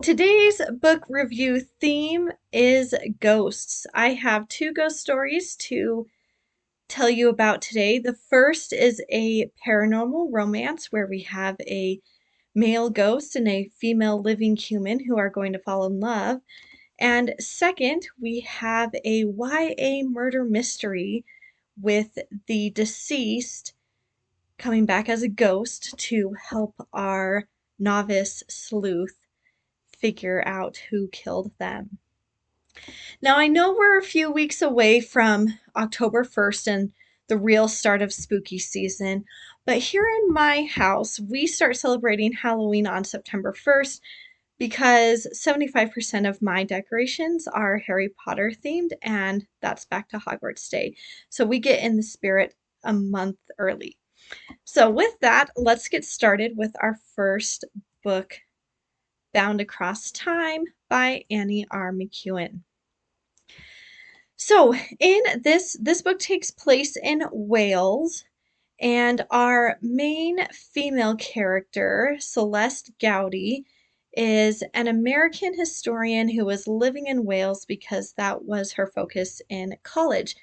Today's book review theme is ghosts. I have two ghost stories to tell you about today. The first is a paranormal romance where we have a male ghost and a female living human who are going to fall in love. And second, we have a YA murder mystery with the deceased coming back as a ghost to help our novice sleuth figure out who killed them. Now, I know we're a few weeks away from October 1st and the real start of spooky season, but here in my house, we start celebrating Halloween on September 1st because 75% of my decorations are Harry Potter themed, and that's back to Hogwarts Day. So we get in the spirit a month early. So, with that, let's get started with our first book, Bound Across Time by Annie R. McEwen. So, in this book takes place in Wales, and our main female character, Celeste Gowdy, is an American historian who was living in Wales because that was her focus in college.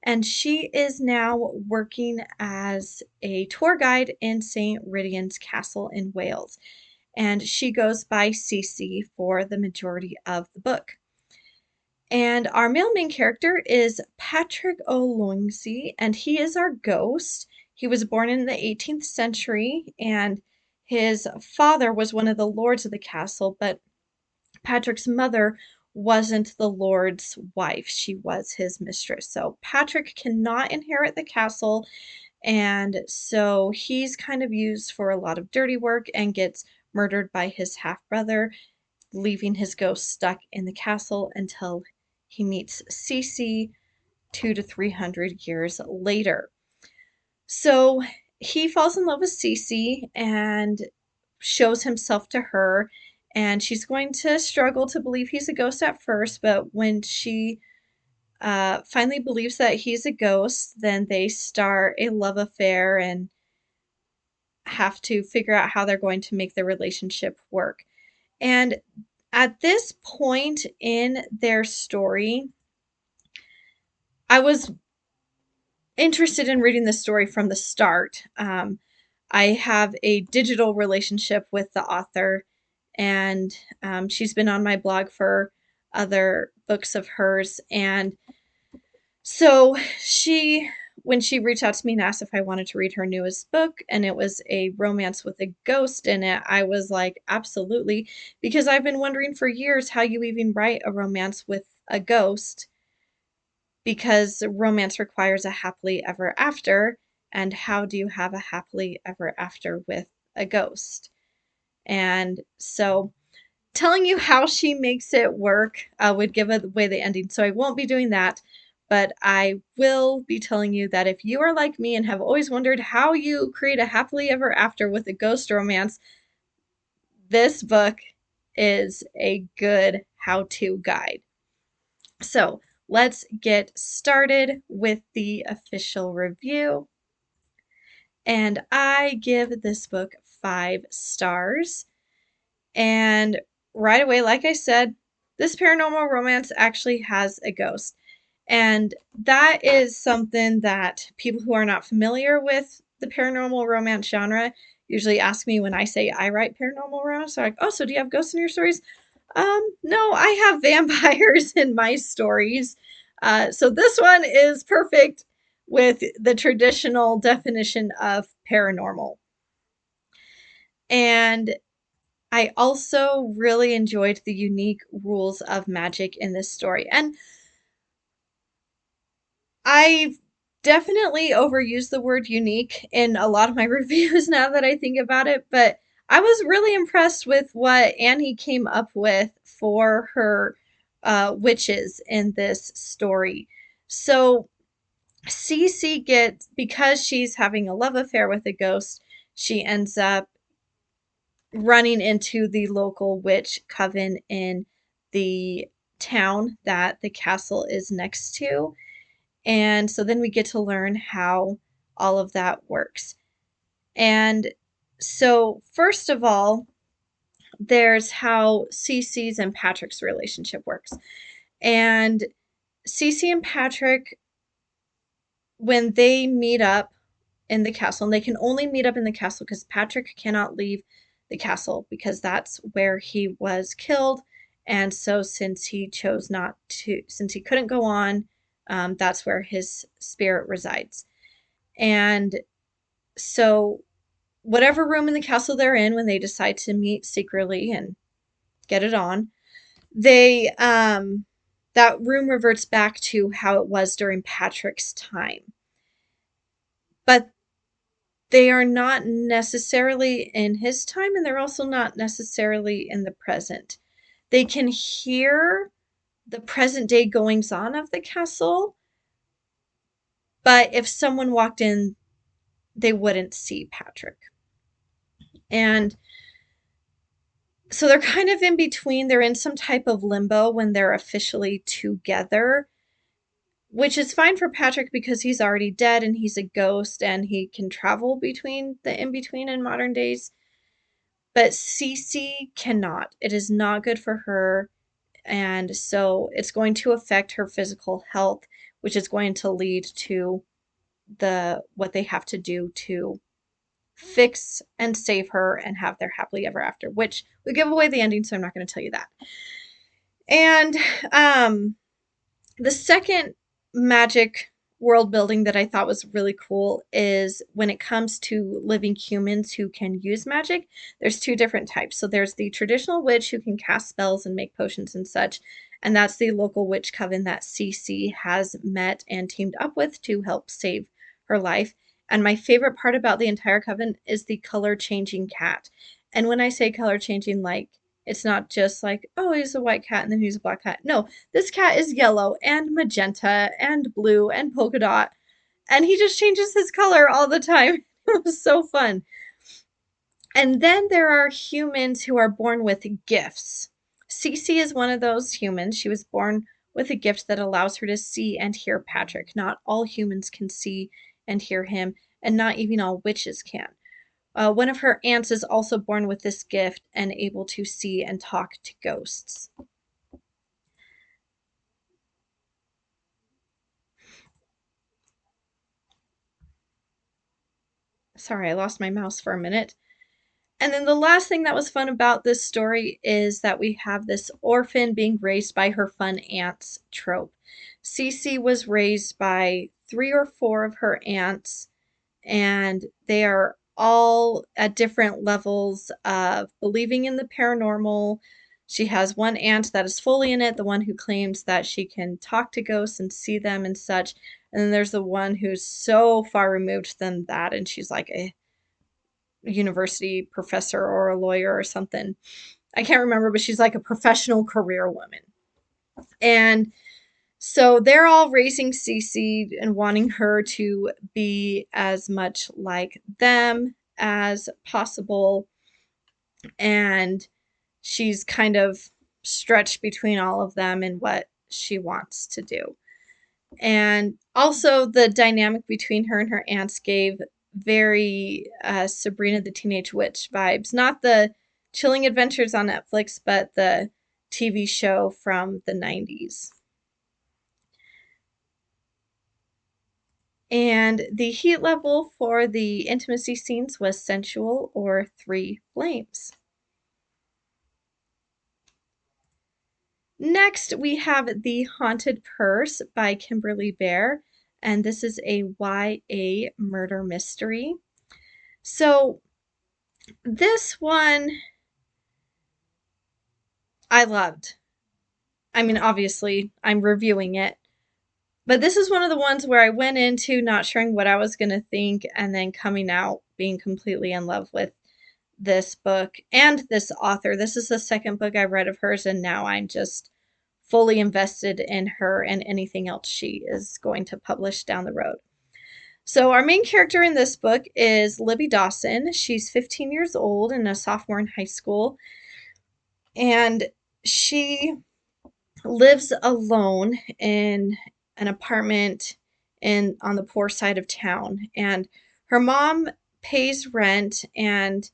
And she is now working as a tour guide in St. Rydian's Castle in Wales. And she goes by Cece for the majority of the book. And our male main character is Patrick O'Longsy, and he is our ghost. He was born in the 18th century, and his father was one of the lords of the castle, but Patrick's mother wasn't the lord's wife. She was his mistress. So Patrick cannot inherit the castle, and so he's kind of used for a lot of dirty work and gets murdered by his half brother, leaving his ghost stuck in the castle until he meets Cece 200 to 300 years later. So he falls in love with Cece and shows himself to her, and she's going to struggle to believe he's a ghost at first, but when she finally believes that he's a ghost, then they start a love affair and have to figure out how they're going to make their relationship work. And at this point in their story, I was interested in reading the story from the start. I have a digital relationship with the author, and she's been on my blog for other books of hers. And so when she reached out to me and asked if I wanted to read her newest book, and it was a romance with a ghost in it, I was like, absolutely, because I've been wondering for years how you even write a romance with a ghost, because romance requires a happily ever after, and how do you have a happily ever after with a ghost? And so telling you how she makes it work would give away the ending, so I won't be doing that. But I will be telling you that if you are like me and have always wondered how you create a happily ever after with a ghost romance, this book is a good how-to guide. So let's get started with the official review. And I give this book 5 stars. And right away, like I said, this paranormal romance actually has a ghost. And that is something that people who are not familiar with the paranormal romance genre usually ask me when I say I write paranormal romance. They're like, oh, so do you have ghosts in your stories? No, I have vampires in my stories. So this one is perfect with the traditional definition of paranormal. And I also really enjoyed the unique rules of magic in this story. And I've definitely overused the word unique in a lot of my reviews now that I think about it, but I was really impressed with what Annie came up with for her witches in this story. So Cece gets, because she's having a love affair with a ghost, she ends up running into the local witch coven in the town that the castle is next to. And so then we get to learn how all of that works. And so, first of all, there's how Cece's and Patrick's relationship works. And Cece and Patrick, when they meet up in the castle, and they can only meet up in the castle because Patrick cannot leave the castle because that's where he was killed. And so, since he chose not to, since he couldn't go on, that's where his spirit resides. And so, whatever room in the castle they're in, when they decide to meet secretly and get it on, they that room reverts back to how it was during Patrick's time. But they are not necessarily in his time, and they're also not necessarily in the present. They can hear the present day goings on of the castle, but if someone walked in, they wouldn't see Patrick. And so they're kind of in between. They're in some type of limbo when they're officially together, which is fine for Patrick because he's already dead and he's a ghost and he can travel between the in between and modern days. But Cece cannot. It is not good for her. And so it's going to affect her physical health, which is going to lead to what they have to do to fix and save her and have their happily ever after, which we give away the ending, so I'm not going to tell you that. And the second magic world building that I thought was really cool is when it comes to living humans who can use magic, there's two different types. So there's the traditional witch who can cast spells and make potions and such, and that's the local witch coven that Cece has met and teamed up with to help save her life. And my favorite part about the entire coven is the color changing cat. And when I say color changing, like, it's not just like, oh, he's a white cat and then he's a black cat. No, this cat is yellow and magenta and blue and polka dot, and he just changes his color all the time. It was so fun. And then there are humans who are born with gifts. Cece is one of those humans. She was born with a gift that allows her to see and hear Patrick. Not all humans can see and hear him, and not even all witches can. One of her aunts is also born with this gift and able to see and talk to ghosts. Sorry, I lost my mouse for a minute. And then the last thing that was fun about this story is that we have this orphan being raised by her fun aunts trope. Cece was raised by 3 or 4 of her aunts, and they are all at different levels of believing in the paranormal. She has one aunt that is fully in it, the one who claims that she can talk to ghosts and see them and such. And then there's the one who's so far removed than that, and she's like a university professor or a lawyer or something. I can't remember, but she's like a professional career woman. And so they're all raising Cece and wanting her to be as much like them as possible. And she's kind of stretched between all of them and what she wants to do. And also, the dynamic between her and her aunts gave very Sabrina the Teenage Witch vibes. Not the Chilling Adventures on Netflix, but the TV show from the 90s. And the heat level for the intimacy scenes was sensual or 3 flames. Next, we have The Haunted Purse by Kimberly Bear, and this is a YA murder mystery. So, this one I loved. I mean, obviously, I'm reviewing it, but this is one of the ones where I went into not sure what I was going to think and then coming out being completely in love with this book and this author. This is the second book I've read of hers, and now I'm just fully invested in her and anything else she is going to publish down the road. So, our main character in this book is Libby Dawson. She's 15 years old and a sophomore in high school, and she lives alone in an apartment on the poor side of town. And her mom pays rent, and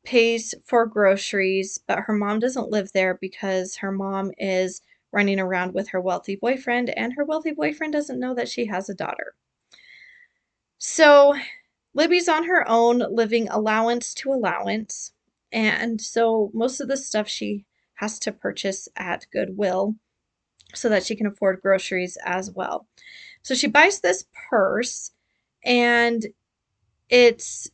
pays for groceries, but her mom doesn't live there because her mom is running around with her wealthy boyfriend, and her wealthy boyfriend doesn't know that she has a daughter. So Libby's on her own, living allowance to allowance. And so most of the stuff she has to purchase at Goodwill so that she can afford groceries as well. So she buys this purse, and it's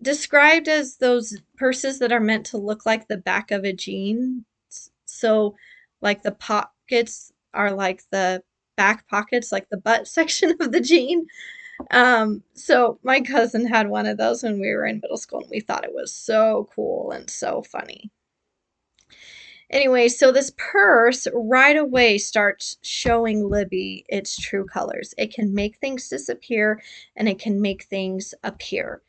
described as those purses that are meant to look like the back of a jean. So, like the pockets are like the back pockets, like the butt section of the jean. So my cousin had one of those when we were in middle school, and we thought it was so cool and so funny. Anyway, so this purse right away starts showing Libby its true colors. It can make things disappear and it can make things appear.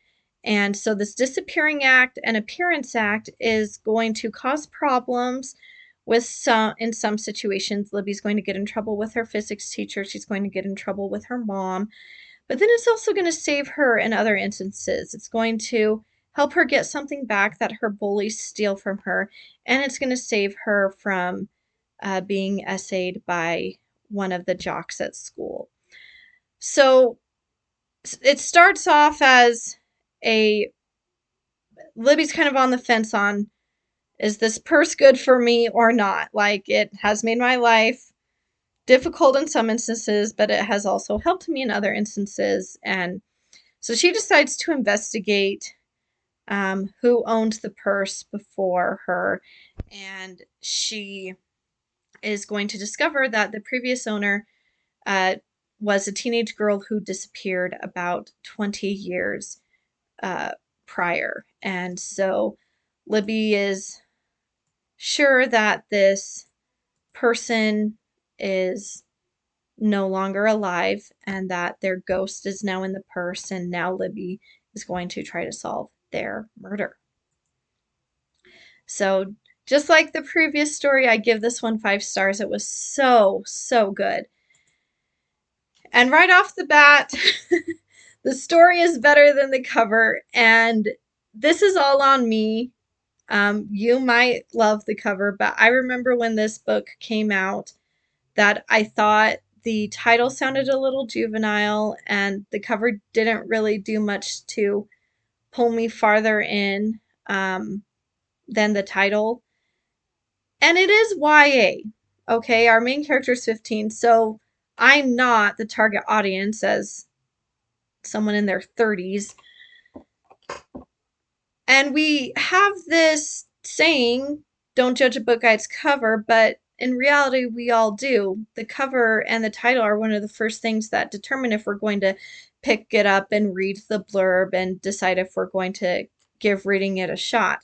And so this disappearing act and appearance act is going to cause problems with in some situations. Libby's going to get in trouble with her physics teacher. She's going to get in trouble with her mom. But then it's also going to save her in other instances. It's going to help her get something back that her bullies steal from her, and it's going to save her from being essayed by one of the jocks at school. So it starts off as a Libby's kind of on the fence on, is this purse good for me or not? Like, it has made my life difficult in some instances, but it has also helped me in other instances. And so she decides to investigate who owned the purse before her, and she is going to discover that the previous owner uh, was a teenage girl who disappeared about 20 years uh, prior. And so Libby is sure that this person is no longer alive and that their ghost is now in the purse, and now Libby is going to try to solve their murder. So, just like the previous story, I give this one 5 stars. It was so, so good. And right off the bat, the story is better than the cover, and this is all on me. You might love the cover, but I remember when this book came out that I thought the title sounded a little juvenile, and the cover didn't really do much to pull me farther in than the title. And it is YA. Okay, our main character is 15, so I'm not the target audience as someone in their 30s. And we have this saying, don't judge a book by its cover, but in reality, we all do. The cover and the title are one of the first things that determine if we're going to pick it up and read the blurb and decide if we're going to give reading it a shot.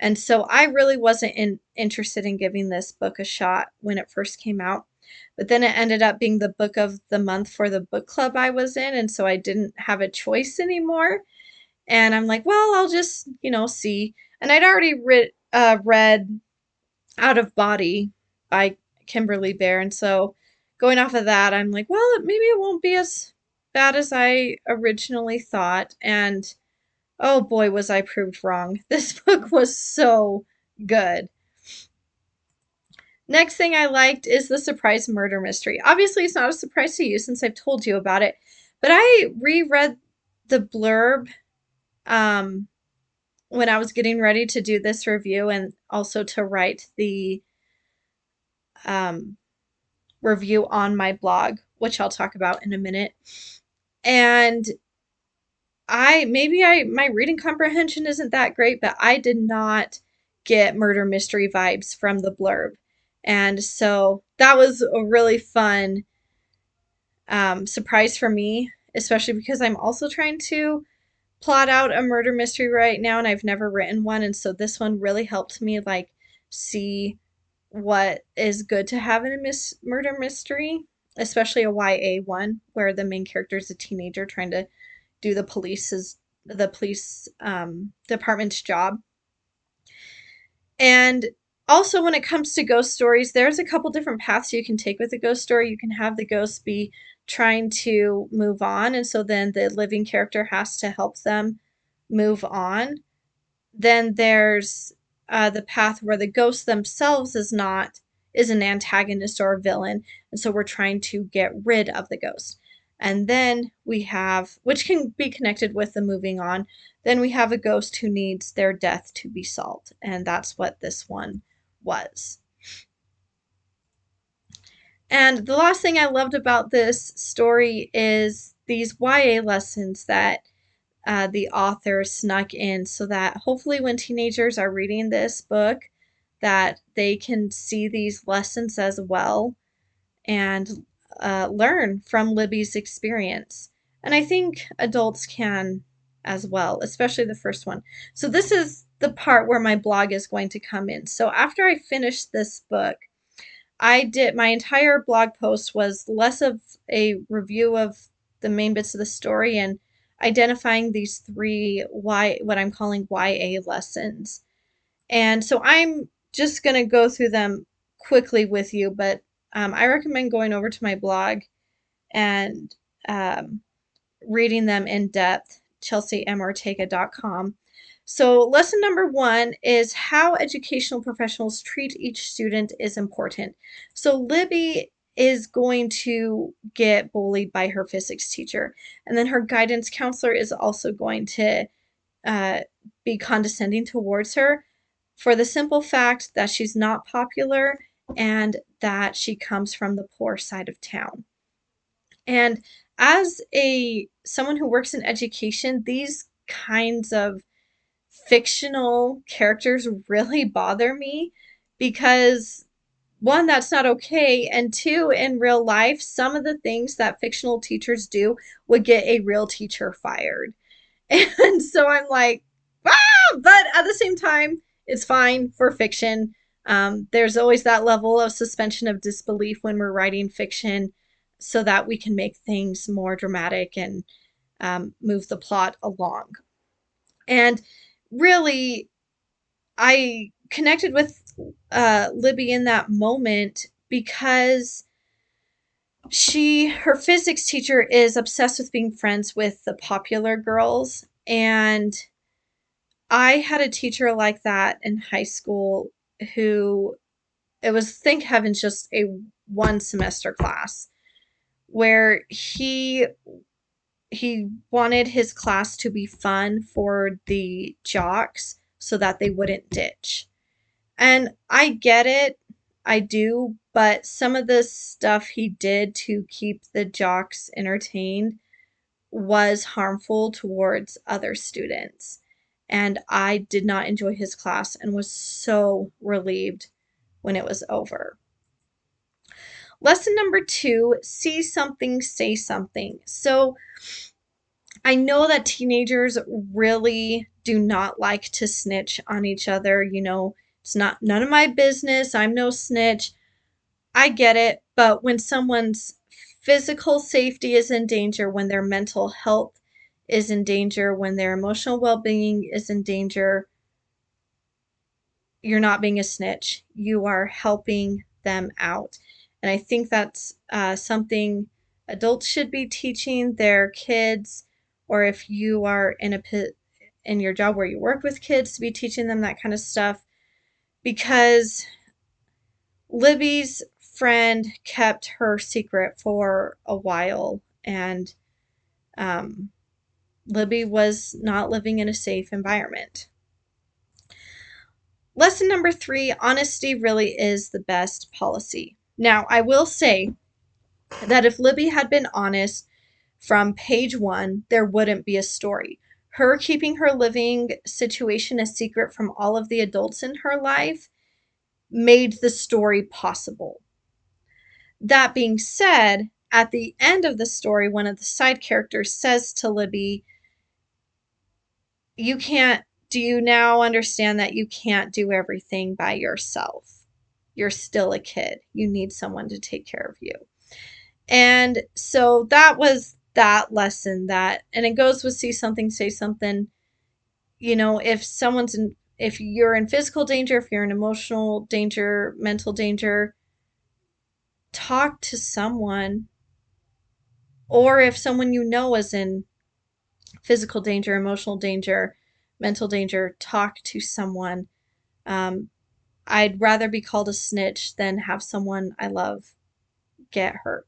And so I really wasn't interested in giving this book a shot when it first came out. But then it ended up being the book of the month for the book club I was in, and so I didn't have a choice anymore. And I'm like, well, I'll just, see. And I'd already read Out of Body by Kimberly Bear. And so going off of that, I'm like, well, maybe it won't be as bad as I originally thought. And oh boy, was I proved wrong. This book was so good. Next thing I liked is the surprise murder mystery. Obviously, it's not a surprise to you since I've told you about it, but I reread the blurb um, when I was getting ready to do this review and also to write the um, review on my blog, which I'll talk about in a minute. And my reading comprehension isn't that great, but I did not get murder mystery vibes from the blurb. And so that was a really fun surprise for me, especially because I'm also trying to plot out a murder mystery right now, and I've never written one. And so this one really helped me like see what is good to have in a murder mystery, especially a YA one where the main character is a teenager trying to do the police department's job. And also, when it comes to ghost stories, there's a couple different paths you can take with a ghost story. You can have the ghost be trying to move on, and so then the living character has to help them move on. Then there's the path where the ghost themselves is an antagonist or a villain, and so we're trying to get rid of the ghost. And then we have, which can be connected with the moving on, then we have a ghost who needs their death to be solved, and that's what this one was. And the last thing I loved about this story is these YA lessons that the author snuck in, so that hopefully when teenagers are reading this book, that they can see these lessons as well and learn from Libby's experience. And I think adults can as well, especially the first one. So this is the part where my blog is going to come in. So after I finished this book, I did my entire blog post was less of a review of the main bits of the story and identifying these three what I'm calling YA lessons. And so I'm just going to go through them quickly with you, but I recommend going over to my blog and um, reading them in depth, chelseamortega.com. So, lesson number one is how educational professionals treat each student is important. So, Libby is going to get bullied by her physics teacher, and then her guidance counselor is also going to uh, be condescending towards her for the simple fact that she's not popular and that she comes from the poor side of town. And as a someone who works in education, these kinds of fictional characters really bother me because one, that's not okay, and two, in real life, some of the things that fictional teachers do would get a real teacher fired. And so I'm like, ah, but at the same time, it's fine for fiction. There's always that level of suspension of disbelief when we're writing fiction so that we can make things more dramatic and move the plot along. And really, I connected with Libby in that moment because her physics teacher is obsessed with being friends with the popular girls, and I had a teacher like that in high school who it was, thank heavens, just a one semester class where he wanted his class to be fun for the jocks so that they wouldn't ditch. And I get it, I do, but some of the stuff he did to keep the jocks entertained was harmful towards other students. And I did not enjoy his class and was so relieved when it was over. Lesson number two, see something, say something. So I know that teenagers really do not like to snitch on each other. It's not none of my business. I'm no snitch. I get it. But when someone's physical safety is in danger, when their mental health is in danger, when their emotional well being is in danger, you're not being a snitch. You are helping them out. And I think that's something adults should be teaching their kids, or if you are in your job where you work with kids, to be teaching them that kind of stuff. Because Libby's friend kept her secret for a while, and um, Libby was not living in a safe environment. Lesson number three, honesty really is the best policy. Now, I will say that if Libby had been honest from page one, there wouldn't be a story. Her keeping her living situation a secret from all of the adults in her life made the story possible. That being said, at the end of the story, one of the side characters says to Libby, you can't, do you now understand that you can't do everything by yourself? You're still a kid. You need someone to take care of you. And so that was that lesson, and it goes with see something, say something. If you're in physical danger, if you're in emotional danger, mental danger, talk to someone. Or if someone you know is in physical danger, emotional danger, mental danger, talk to someone. I'd rather be called a snitch than have someone I love get hurt.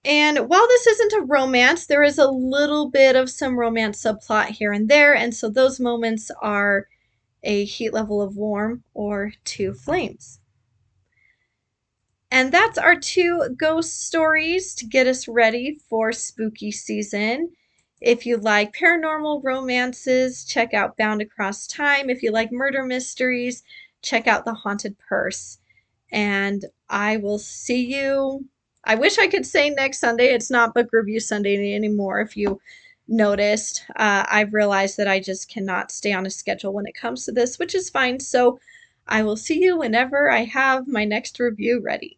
And while this isn't a romance, there is a little bit of some romance subplot here and there, and so those moments are a heat level of warm or 2 flames. And that's our 2 ghost stories to get us ready for spooky season. If you like paranormal romances, check out Bound Across Time. If you like murder mysteries, check out The Haunted Purse. And I will see you. I wish I could say next Sunday. It's not Book Review Sunday anymore, if you noticed. I've realized that I just cannot stay on a schedule when it comes to this, which is fine. So I will see you whenever I have my next review ready.